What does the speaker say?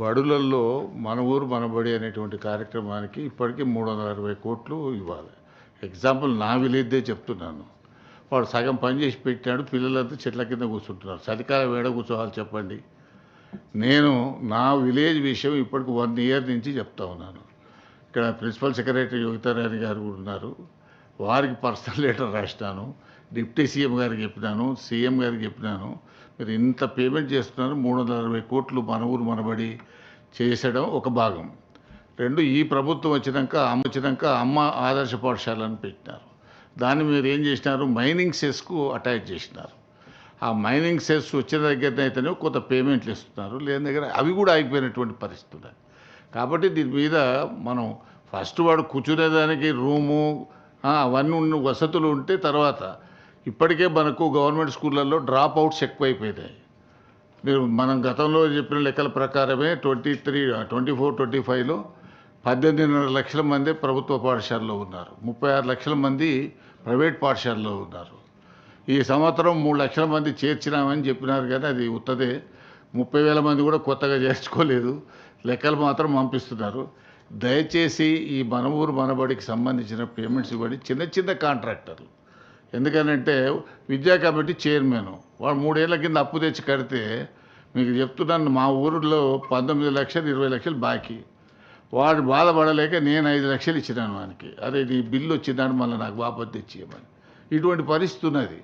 బడులల్లో మన ఊరు మనబడి అనేటువంటి కార్యక్రమానికి ఇప్పటికీ 360 కోట్లు ఇవ్వాలి. ఎగ్జాంపుల్ నా విలేజ్దే చెప్తున్నాను. వాడు సగం పని చేసి పెట్టాడు, పిల్లలంతా చెట్ల కింద కూర్చుంటున్నారు. చలికాలం ఏడ కూర్చోవాలి చెప్పండి. నేను నా విలేజ్ విషయం ఇప్పటికి 1 ఇయర్ నుంచి చెప్తా ఉన్నాను. ఇక్కడ ప్రిన్సిపల్ సెక్రటరీ యోగితారాణి గారు కూడా ఉన్నారు. వారికి పర్సనల్ లెటర్ రాసినాను, డిప్యూటీ సీఎం గారికి చెప్పినాను, సీఎం గారికి చెప్పినాను. మీరు ఇంత పేమెంట్ చేస్తున్నారు, 360 కోట్లు మన ఊరు మనబడి చేసడం ఒక భాగం. 2, ఈ ప్రభుత్వం వచ్చినాక అమ్మ ఆదర్శ పాఠశాలను పెట్టినారు. దాన్ని మీరు ఏం చేసినారు, మైనింగ్ సెస్కు అటాచ్ చేసినారు. ఆ మైనింగ్ సెస్ వచ్చిన దగ్గర అయితేనే కొంత పేమెంట్లు ఇస్తున్నారు, లేని దగ్గర అవి కూడా ఆగిపోయినటువంటి పరిస్థితి ఉంది. కాబట్టి దీని మీద మనం ఫస్ట్ వాడు కూర్చునేదానికి రూము అవన్నీ ఉన్న వసతులు ఉంటే తర్వాత ఇప్పటికే మనకు గవర్నమెంట్ స్కూళ్ళల్లో డ్రాప్ అవుట్స్ ఎక్కువైపోయినాయి. మీరు మనం గతంలో చెప్పిన లెక్కల ప్రకారమే 24-25లో 18.5 లక్షల మంది ప్రభుత్వ పాఠశాలలో ఉన్నారు, 36 లక్షల మంది ప్రైవేట్ పాఠశాలలో ఉన్నారు. ఈ సంవత్సరం 3 లక్షల మంది చేర్చినామని చెప్పినారు, కానీ అది ఉత్తదే. 30,000 మంది కూడా కొత్తగా చేర్చుకోలేదు, లెక్కలు మాత్రం పంపిస్తున్నారు. దయచేసి ఈ మన ఊరు మనబడికి సంబంధించిన పేమెంట్స్ ఇవ్వండి. చిన్న చిన్న కాంట్రాక్టర్లు, ఎందుకనంటే విద్యా కమిటీ చైర్మన్ వాడు 3 ఏళ్ల కింద అప్పు తెచ్చి కడితే, మీకు చెప్తున్నాను, మా ఊరిలో 19 లక్షలు 20 లక్షలు బాకీ. వాడు బాధపడలేక నేను 5 లక్షలు ఇచ్చినాను వానికి. అరే నీ బిల్లు వచ్చిందని మళ్ళీ నాకు వాపసు తెచ్చేయమని. ఇటువంటి పరిస్థితి ఉన్నది.